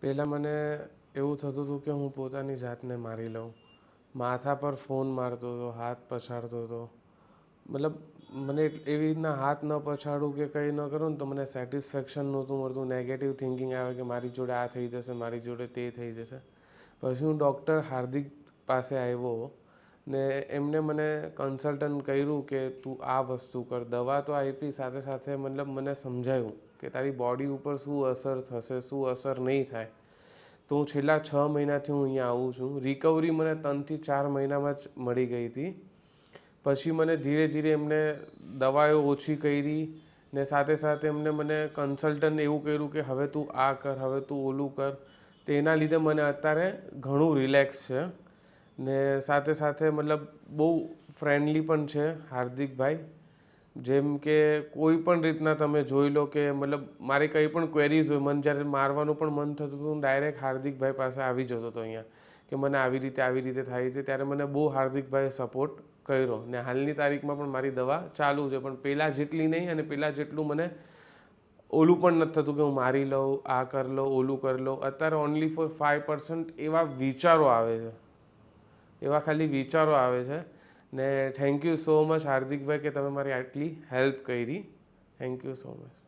પહેલાં મને એવું થતું હતું કે હું પોતાની જાતને મારી લઉં, માથા પર ફોન મારતો હતો, હાથ પછાડતો હતો. મતલબ મને એવી રીતના હાથ ન પછાડું કે કંઈ ન કરું ને તો મને સેટિસ્ફેક્શન નહોતું મળતું. નેગેટિવ થિંકિંગ આવે કે મારી જોડે આ થઈ જશે, મારી જોડે તે થઈ જશે. પછી હું ડૉક્ટર હાર્દિક પાસે આવ્યો ને એમને મને કન્સલ્ટન્ટ કર્યું કે તું આ વસ્તુ કર. દવા તો આપી, સાથે સાથે મતલબ મને સમજાયું કે તારી બોડી ઉપર શું અસર થશે, શું અસર નહીં થાય. તો હું છેલ્લા 6 મહિનાથી હું અહીંયા આવું છું. રિકવરી મને 3થી 4 મહિનામાં જ મળી ગઈ હતી. પછી મને ધીરે ધીરે એમને દવાઓ ઓછી કરી ને સાથે સાથે એમને મને કન્સલ્ટન્ટ એવું કર્યું કે હવે તું આ કર, હવે તું ઓલું કર. તેના લીધે મને અત્યારે ઘણું રિલેક્સ છે ને સાથે સાથે મતલબ બહુ ફ્રેન્ડલી પણ છે હાર્દિકભાઈ. જેમ કે કોઈ પણ રીતના તમે જોઈ લો કે મતલબ મારે કંઈ પણ ક્વેરીઝ હોય, મને જ્યારે મારવાનું પણ મન થતું હતું હું ડાયરેક્ટ હાર્દિકભાઈ પાસે આવી જતો હતો અહીંયા કે મને આવી રીતે થાય છે. ત્યારે મને બહુ હાર્દિકભાઈએ સપોર્ટ કર્યો ને હાલની તારીખમાં પણ મારી દવા ચાલુ છે, પણ પહેલાં જેટલી નહીં અને પહેલાં જેટલું મને ઓલું પણ નથી થતું કે હું મારી લઉં, આ કરી લઉં, ઓલું કરી લઉં. અત્યારે ઓનલી ફોર 5% એવા વિચારો આવે છે, એવા ખાલી વિચારો આવે છે. ને થેન્ક યુ સો મચ હાર્દિકભાઈ કે તમે મારી આટલી હેલ્પ કરી. Thank you so much.